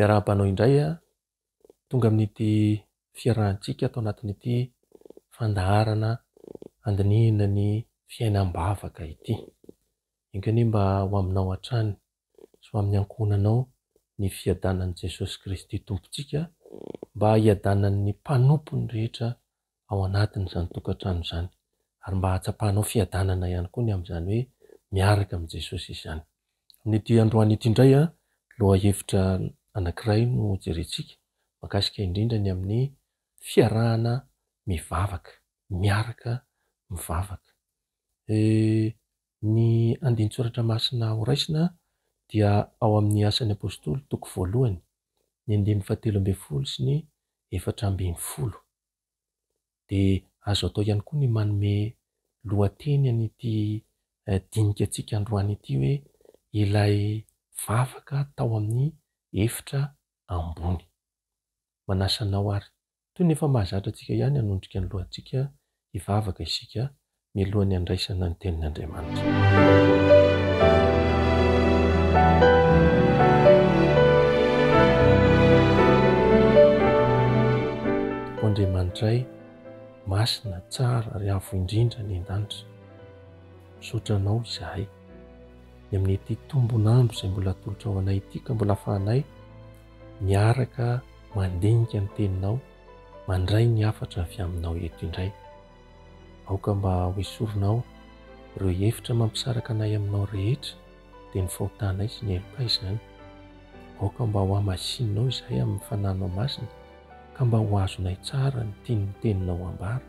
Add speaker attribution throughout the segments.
Speaker 1: Miaraham-panao indray tonga amin'ity fiarahantsika atao anatin'ity fandaharana andinihana ny fiainam-bavaka ity. Inkany mba ho aminao hatrany sy ho amin'ny ankohonanao ny fiadanan'i Jesosy Kristy Tompontsika mba hiadanan'ny mpanompony rehetra ao anatin'izany tokantrano izany, ary mba hatsapahanao fiadanana ihany koa ny amin'izany hoe miaraka amin'i Jesosy izany. Amin'ity androany ity indray lohahevitra anankiray no jerentsika mahakasika indrindra ny amin'ny fiarahana mivavaka, miaraka mivavaka. Ny andin-tsoratra masina horaisina dia ao amin'ny Asan'ny Apôstôly toko 1 ny 17 sy ny 7. Dia azo atao ihany koa ny manome lohateny an'ity dinikatsika androany ity hoe ilay vavaka tao amin'ny efitra ambony. Manasanao ary toy ny efa mahazatra antsika ihany hanondrika ny lohantsika hivavaka isika mialohan'ny handraisana ny tenin'Andriamanitra. Andriamanitray masina, tsara ary avo indrindra ny an-danitra, misaotranao izahay ny amin'ity tombonandro izay mbola atolotra ao anay ity, ka mbola ahafahanay miaraka mandinika ny teninao, mandray ny hafatra avy aminao eto indray. Aoka mba ho esorinao ireo hevitra mampisaraka anay aminao rehetra dia ny fahotanay sy ny helim-paizany. Aoka mba ho hamasinao izahay amin'ny fananao masina, ka mba ho azonay tsara ny tian'ny teninao ambara,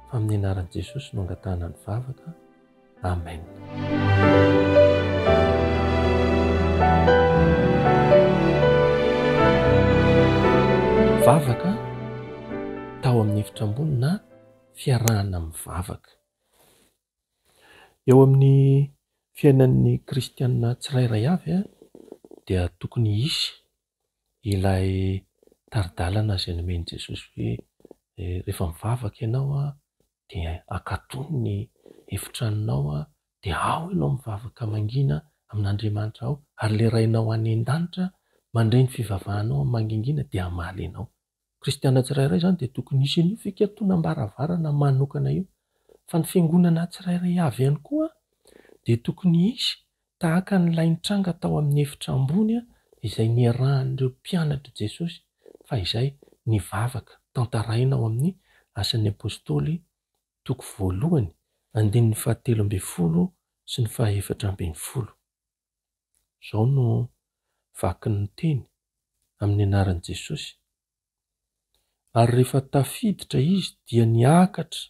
Speaker 1: fa amin'ny anaran'i Jesosy no angatahana ny vavaka. Amen. Vavaka tao amin'ny efitra ambony na fiarahana mivavaka. Eo amin'ny fiainan'ny kristianina tsirairay avy dia tokony hisy ilay taridalana izay nomen'i Jesosy hoe rehefa mivavaka ianao dia akatony ny efitranonao dia ao ianao mivavaka mangina amin'Andriamanitra ao, ary ilay rainao any an-danitra mandray ny fivavahanao mangingina dia hamaly ianao. Kristianina tsirairay izany dia tokony hisy an'io fikatoanam-baravarana manokana io, fa ny fiangonana tsirairay avy ihany koa dia tokony hisy tahaka n'ilay nitranga tao amin'ny efitra ambony izay niarahan'ireo mpianatra Jesosy, fa izay ny vavaka tantaraina ao amin'ny Asan'ny Apôstôly toko 1 andininy 17 sy ny 17. Izao no vaky ny teny amin'ny anaran'i Jesosy. Ary rehefa tafiditra izy dia niakatra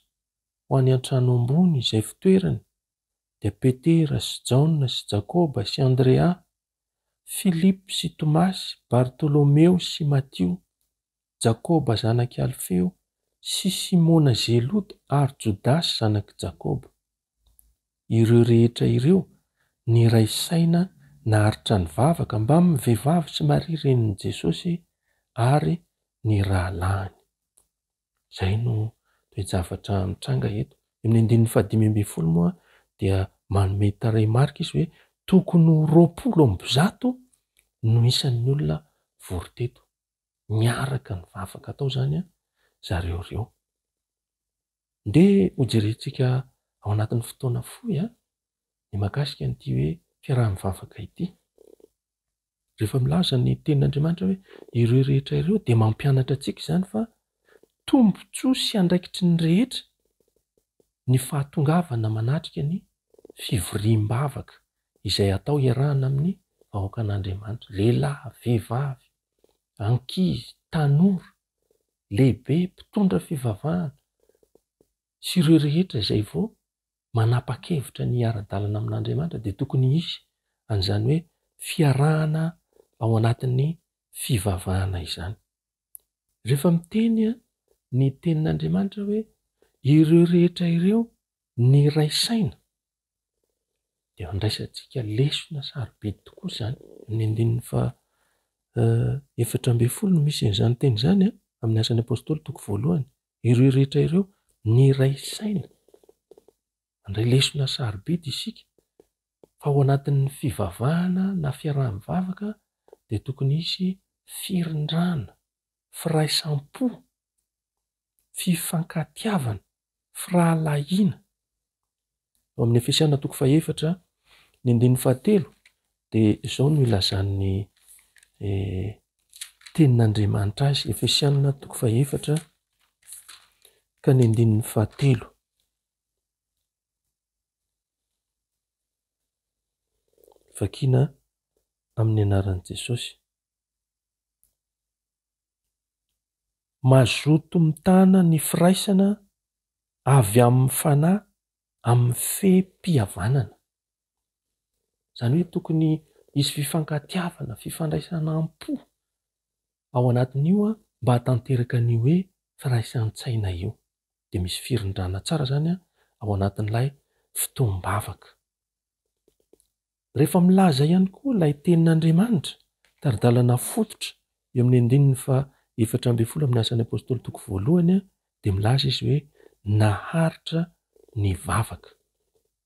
Speaker 1: ho any an-trano ambony izay fitoerany, dia Petera sy Jaona sy Jakoba sy Andrea, Filipy sy Tomasy, Bartolomeo sy Matio, Jakoba zanaky Alfeo sy Simona Zelota ary Jodasy zanaky Jakoba. Ireo rehetra ireo niray saina naharitra ny vavaka mba amin'ny vehivavy sy Maria renin'i Jesosy ary ny rahalahiny. Izay no toe-javatra mitranga eto. Amin'ny 15 moa dia manome tarehimarika izy hoe tokony 20 no isan'ny olona vory teto. Miaraka ny vavaka tao izany zareo ireo. Nde ho jerentsika ao anatin'ny fotoana fohy ny mahakasika an'ity hoe fiaraha-mivavaka ity. Rehefa milaza ny tenin'Andriamanitra hoe ireo rehetra ireo dia mampianatra antsika izany fa tombontsoa sy andraikitry ny rehetra ny fahatongavana manatrika ny fivoriam-bavaka izay atao iarahana amin'ny vahoaka an'Andriamanitra, lehilahy, vehivavy, ankizy, tanora, lehibe, mpitondra fivavahana sy ireo rehetra izay vao manapa-kevitra ny ara-dalana amin'Andriamanitra dia tokony hisy an'izany hoe fiarahana ao anatin'ny fivavahana izany. Rehefa miteny ny tenin'Andriamanitra hoe ireo rehetra ireo ny ray saina, dia andraisantsika lesona sarobidy tokoa izany. Ny 17 no misy an'izany teny izany amin'ny Asan'ny Apôstôly toko 1. Ireo rehetra ireo ny ray saina. Andray lesona sarobidy isika fa ao anatin'ny fivavahana na fiaraha-mivavaka dia tokony hisy firindrana, firaisampo, fifankatiavana, firahalahiana. Ao amin'ny Efesiana 4:7 ny 9 dia izao no ilazan'ny tenin'Andriamanitra azy. Efesiana 4:7 ka ny 9 vakiana amin'ny anaran'i Jesosy. Mazoto mitana ny firaisana avy amin'ny fanahy amin'ny fe-pihavanana. Izany hoe tokony hisy fifankatiavana, fifandraisana am-po ao anatin'io mba hatanteraka ny hoe firaisan-tsaina io. Dia misy firindrana tsara zany ao anatin'ilay fotoam-bavaka. Rehefa milaza ihany koa ilay tenin'Andriamanitra taridalana fototra eo amin'ny 4:12 amin'ny asan'ny apôstôly 1 dia milaza izy hoe naharitra ny vavaka,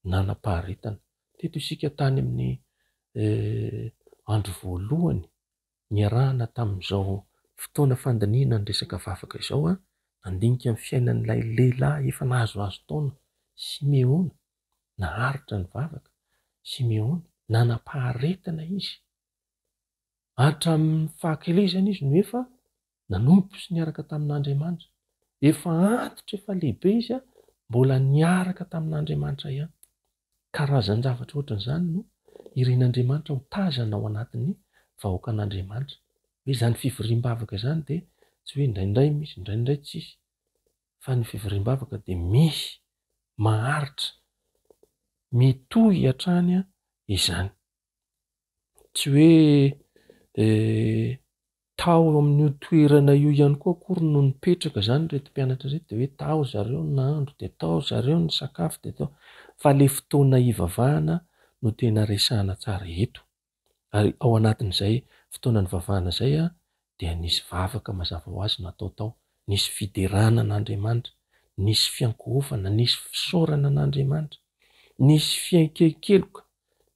Speaker 1: nanam-paharetana. Teto isika tany amin'ny andro voalohany niarahana tamin'izao fotoana fandiniana ny resaka vavaka izao nandinika ny fiainan'ilay lehilahy efa nahazoazo taona Simeona. Naharitra ny vavaka Simeona, nanam-paharetana izy. Hatramin'ny fahakelezana izy no efa nanompo sy niaraka tamin'Andriamanitra. Efa antitra, efa lehibe izy mbola niaraka tamin'Andriamanitra ihany. Karazan-javatra ohatran'izany no iren'Andriamanitra ho tazana ao anatin'ny vahoakan'Andriamanitra. Hoe izany fivoriam-bavaka izany dia tsy hoe indraindray misy, indraindray tsisy. Fa ny fivoriam-bavaka dia misy, maharitra, mitohy hatrany izany. Tsy hoe tao amin'io toerana io ihany koa akory no nipetraka izany reto mpianatra reto dia hoe tao zareo ny nandro, dia tao zareo ny sakafo, dia tao. Fa ilay fotoana hivavahana no tena resahana tsara eto. Ary ao anatin'izay fotoana nivavahana izay dia nisy vavaka mazava ho azy natao tao. Nisy fiderana an'Andriamanitra, nisy fiankovana, nisy fisaorana an'Andriamanitra, nisy fiankelokeloka,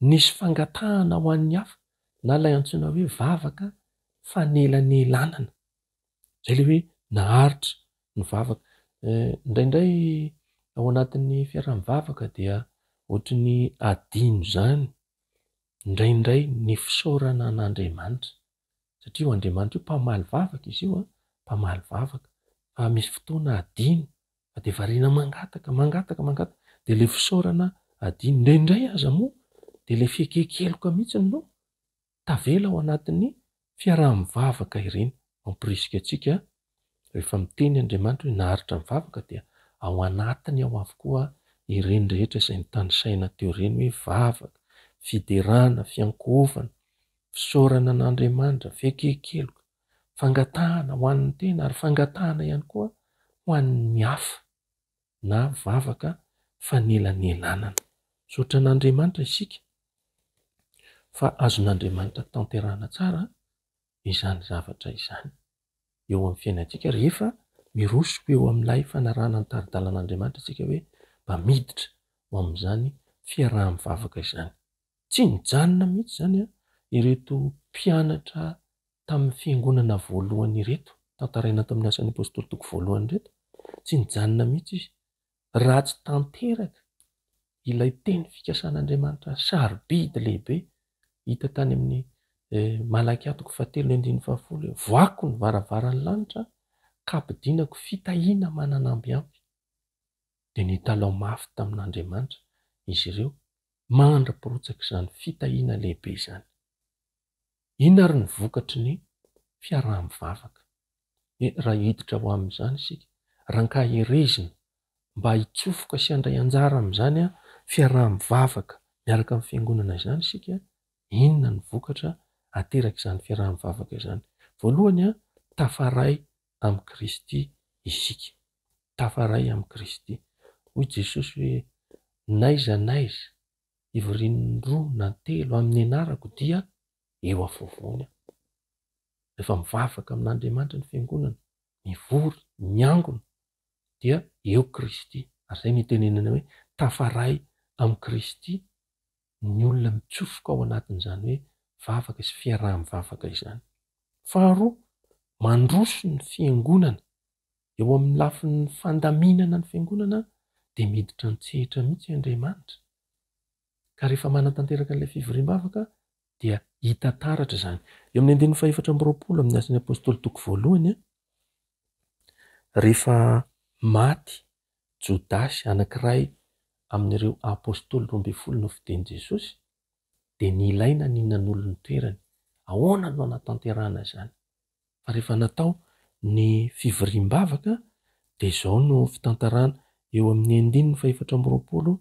Speaker 1: nisy fangatahana ho an'ny hafa, na ilay antsoina hoe vavaka fanelanelanana. Izay ilay hoe naharitra ny vavaka. Indraindray ao anatin'ny fiaraha-mivavaka dia ohatry ny adino izany, indraindray ny fisaorana an'Andriamanitra. Satria io Andriamanitra io mpamaly vavaka izy io, mpamaly vavaka. Fa misy fotoana adino, dia variana mangataka. Dia ilay fisaorana adino. Indraindray aza moa dia ilay fiankelokeloka mihitsy no tavela ao anatin'ny fiaraha-mivavaka ireny. Mampirisika antsika rehefa miteny Andriamanitra hoe naharitra ny vavaka dia ao anatiny ao avokoa ireny rehetra izay nitanisaina teo ireny hoe vavaka, fiderana, fiankovana, fisaorana an'Andriamanitra, fiankelokeloka, fangatahana ho an'ny tena ary fangatahana ihany koa ho an'ny hafa na vavaka fanelanelanana. Saotra an'Andriamanitra isika fa azon'Andriamanitra tanterahana tsara izany zavatra izany eo amin'ny fiainantsika rehefa miroso eo amin'ilay fanarahana ny taridalan'Andriamanitra isika hoe mba miditra ho amin'izany fiaraha-mivavaka izany. Tsy nijanona mihitsy izany ireto mpianatra tamin'ny fiangonana voalohany ireto, tantaraina tamin'ny asan'ny apôstôly 1 reto. Tsy nijanona mihitsy izy raha tsy tanteraka ilay teny fikasan'Andriamanitra sarobidy lehibe hita tany amin'ny Malakia 3:10 voako ny varavaran'ny lanitra ka ampidinako fitahiana mananamby ampy. Dia nitalao mafy tamin'Andriamanitra izy ireo mandra-pirotsaka izany fitahiana lehibe izany. Inona ary ny vokatry ny fiaraha-mivavaka? Raha hiditra ho amin'izany isika, raha herezina mba hitsofoka sy handray anjara amin'izany fiaraha-mivavaka miaraka amin'ny fiangonana izany isika, inona ny vokatra ateraka izany fiaraha-mivavaka izany? Voalohany tafaray amin'ny Kristy isika. Tafaray amin'ny Kristy. Hoy Jesosy hoe naiza ivorian'ny 2 na 3 amin'ny anarako dia eo afovoany. Rehefa mivavaka amin'Andriamanitra ny fiangonana, mivory, miangona dia eo Kristy. Ary izay nitenenana hoe tafaray amin'ny Kristy ny olona mitsofoka ao anatin'izany hoe vavaka sy fiaraha-mivavaka izany. Faharoa, mandroso ny fiangonana eo amin'ny lafin'ny fandaminana ny fiangonana dia miditra an-tsehatra mihitsy Andriamanitra. Ka rehefa manatanteraka an'ilay fivoriam-bavaka dia hita taratra izany. Eo amin'ny andininy fahaefatra amby roapolo amin'ny Asan'ny Apôstôly toko voalohany, rehefa maty Jodasy anankiray amin'ireo apôstôly 12 no fidin'i Jesosy dia nilaina ninan'olony ny toerany. Ahoana no anatanterahana izany? Fa rehefa natao ny fivoriam-bavaka dia izao no fitantarana eo amin'ny andininy fahaefatra amby roapolo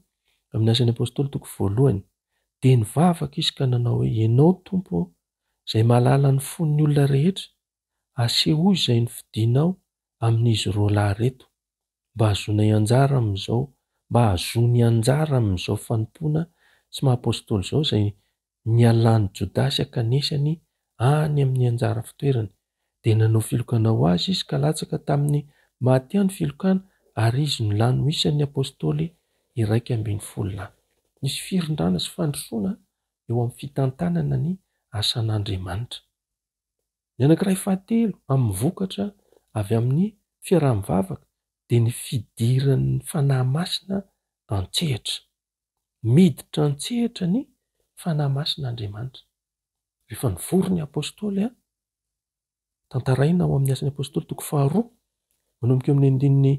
Speaker 1: amin'ny Asan'ny Apôstôly toko voalohany. Dia nivavaka izy ka nanao hoe: ianao Tompo izay mahalala ny fon'ny olona rehetra, aseho izay nifidinao amin'izy roa lahy reto, mba hazonay anjara amin'izao, mba hazony anjara amin'izao fanompoana sy maha-apôstôly izao izay nialany Jodasy akanesany any amin'ny anjara fitoerany. Dia nanao filokana ho azy izy ka latsaka tamin'ny mahaty ny filokana ary izy no lany ho isan'ny apôstôly 120. Nisy firindrana sy fandrosoana eo amin'ny fitantanana ny asan'Andriamanitra. Ny anankiray fahatelo amin'ny vokatra avy amin'ny fiaraha-mivavaka dia ny fidiran'ny fanahy masina an-tsehatra. Miditra an-tsehatra ny fanahy masin'Andriamanitra. Rehefa nivory ny apôstôly, tantaraina ao amin'ny Asan'ny Apôstôly toko faharoa manomboka eo amin'ny andininy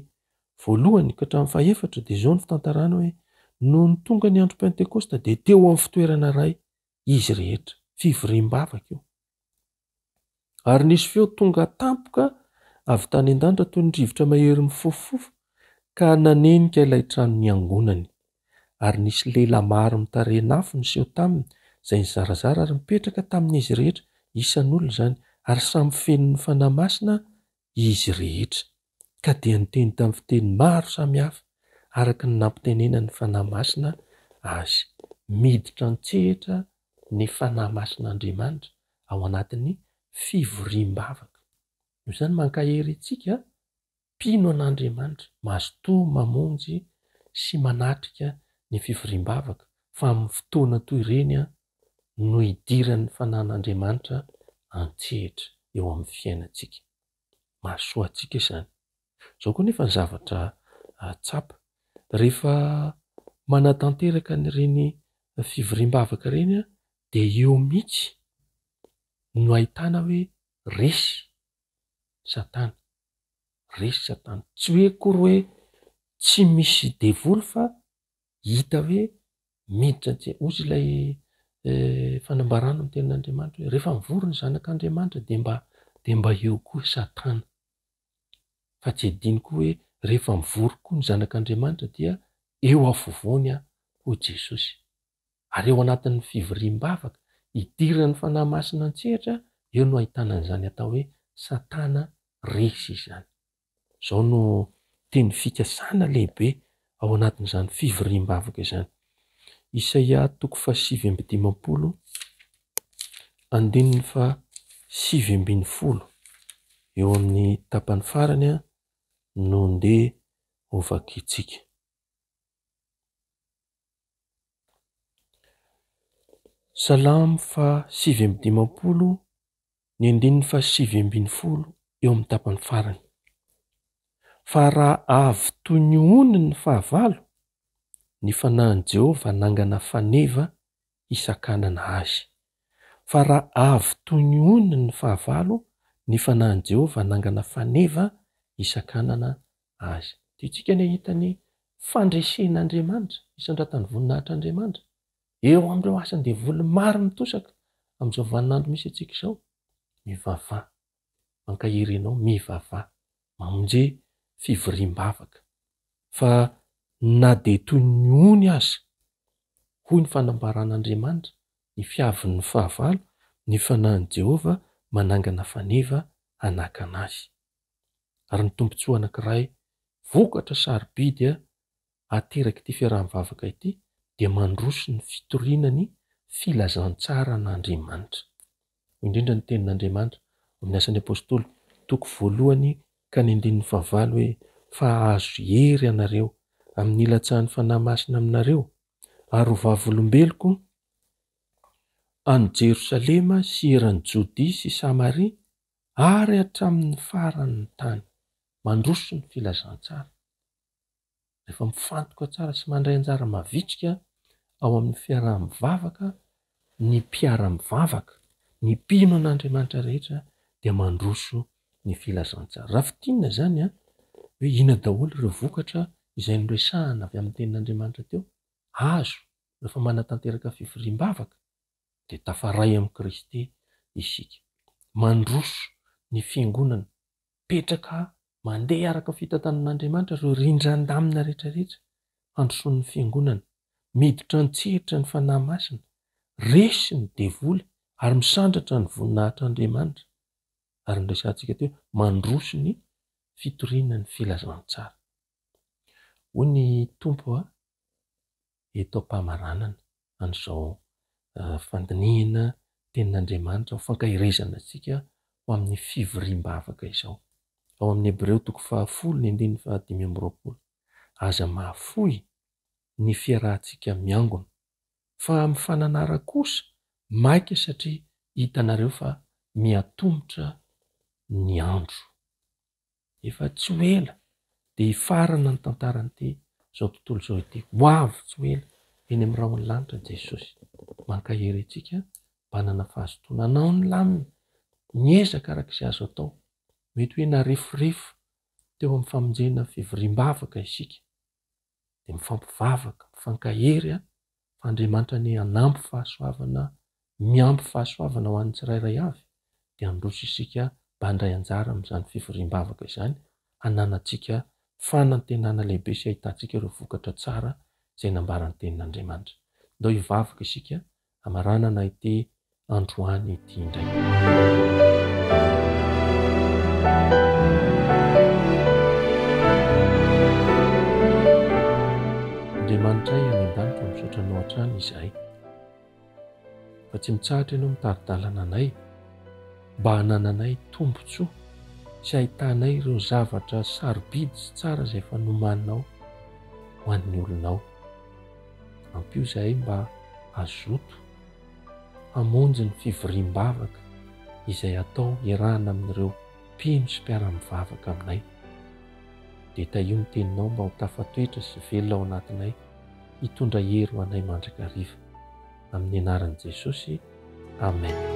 Speaker 1: voalohany ka hatramin'ny fahaefatra dia izao ny fitantarana hoe: noho ny tonga ny andro Pentekôsta dia teo amin'ny fitoerana iray izy rehetra, fivoriam-bavaka io. Ary nisy feo tonga tampoka avy tany an-danitra toy ny rivotra mahery mifofofofo ka nanenika ilay trano niangonany. Ary nisy lehilahy maro mitarena afo niseho taminy izay nizarazara ary mipetraka tamin'izy rehetra, isan'olona izany, ary samy feno ny fanahy masina izy rehetra. Ka dia niteny tamin'ny fiteny maro samihafa araka ny nampitenena ny fanahy masina azy. Miditra an-tsehatra ny fanahy masin'Andriamanitra ao anatin'ny fivoriam-bavaka. Io izany mankahery antsika mpino an'Andriamanitra mazotoa mamonjy sy manatrika ny fivoriam-bavaka, fa amin'ny fotoana toy ireny no idiran'ny fanan'Andriamanitra an-tsehatra eo amin'ny fiainantsika. Mahasoa antsika izany. Izao koa nefa ny zavatra tsapa, rehefa manatanteraka n'ireny fivoriam-bavaka ireny dia eo mihitsy no ahitana hoe resy Satana. Resy Satana. Tsy hoe kory hoe tsy misy devoly fa hita hoe miditra an-tsehatra. Ozy ilay fanambarana amin'ny tenin'Andriamanitra hoe rehefa mivory ny zanak'Andriamanitra dia mba eo koa Satana. Fa tsy adino koa hoe rehefa mivory koa ny zanak'Andriamanitra dia eo afovoany hoy Jesosy. Ary eo anatin'ny fivoriam-bavaka idiran'ny fanahy masina an-tsehatra, eo no ahitana an'izany atao hoe Satana resy izany. Izao no teny fikasana lehibe ao anatin'izany fivoriam-bavaka izany. Isaia toko 7:15 andininy 7:10 eo amin'ny tapany farany no ndeha ho vakiantsika. Salamo 7:15 ny andininy 7:10 eo amin'ny tapany farany. Fa raha avy toy ny onony ny fahavalo, ny fanahin'i Jehovah nangana faneva hisakanana azy. Fa raha avy toy ny onony ny fahavalo, ny fanahin'i Jehovah nangana faneva hisakanana azy. Tiantsika ny hita ny fandresen'Andriamanitra isandratany voninahitr'Andriamanitra eo amin'ireo asany devoly maro mitosaka amin'izao vaninandro misy antsika izao. Mivavah, mankahery ianao mivavah, mamonjy fivoriam-bavaka. Fa na dia toy ny ony aza, hoy ny fanambaran'Andriamanitra, ny fiavin'ny fahavalo, ny fanahin'i Jehovah manangana faneva hanakana azy. Ary ny tombontsoa anankiray vokatra sarobidy ateraka ity fiaraha-mivavaka ity dia mandroso ny fitoriana ny filazantsara an'Andriamanitra. Indrindra ny tenin'Andriamanitra amin'ny Asan'ny Apôstôly toko 1 ka ny andininy 9 hoe: fa azo hery ianareo amin'ny ilatsahan'ny fanahy masina aminareo, ary ho vavolombeloko any Jerosalema sy eran'ny Jodia sy Samaria ary hatramin'ny faran'ny tany mandroso ny filazantsara. Rehefa mifantoka tsara sy mandray anjara mavitrika ao amin'ny fiaraha-mivavaka, ny mpiara-mivavaka, ny mpino an'Andriamanitra rehetra dia mandroso ny filazantsara. Raha fitinina zany hoe ina daholo ireo vokatra izay noresahana avy amin'ny tenin'Andriamanitra teo, azo rehefa manatanteraka fivoriam-bavaka dia tafaray amin'ny Kristy isika. Mandroso ny fiangonana, petraka mandeha araka ny fitantanan'Andriamanitra ireo rindran-damina rehetrarehetra handrosoan'ny fiangonana, miditra an-tsehatra ny fanahy masina, resy ny devoly ary misandratra ny voninahitr'Andriamanitra. Ary nyresantsika teo mandroso ny fitoriana ny filazantsara. Hoy ny tompo eto am-pamaranana an'izao fandinihana tenin'Andriamanitra ho fankahirezana antsika ho amin'ny fivoriam-bavaka izao. Ao amin'ny Hebreo 10:5-20. Aza mahafoy ny fiarahantsika miangona, fa amin'ny fananara kosa maika satria hitanareo fa miatomotra ny andro. Efa tsy ho ela dia hifarana ny tantaran'ity zao tontolo zao ity. Ho avy tsy ho ela eny amin'ny rahon'ny lanitra Jesosy. Mankahery antsika mbanana fahazotoana, anao ny lamina, niezaka araka izay azo atao. Mety hoe narefurefo teo amin'ny famonjena fivoriam-bavaka isika, dia mifampivavaka, mifankahery fa Andriamanitra ny hanampy fahasoavana, miampy fahasoavana ho an'ny tsirairay avy, dia handroso isika mba handray anjara amin'izany fivoriam-bavaka izany, hananantsika fanantenana lehibe sy ahitantsika ireo vokatra tsara izay nambaran'ny tenin'Andriamanitra. Ndao hivavaka isika hamaranana ity androany ity indray. Andriamanitra any an-danitra misaotra anao hatrany izahay, fa tsy mitsahatra ianao mitari-dalana anay mba hanananay tombontsoa sy ahitanay ireo zavatra sarobidy sy tsara izay efa nomaninao ho an'ny olonao. Ampio izahay mba hazoto hamonjy ny fivoriam-bavaka izay atao iarahana amin'ireo mpino sy mpiara-mivavaka aminay. Dia tahio ny teninao mba ho tafatoetra sy velona ao anatinay, hitondra hery ho anay mandrakariva. Amin'ny anaran'i Jesosy, amen.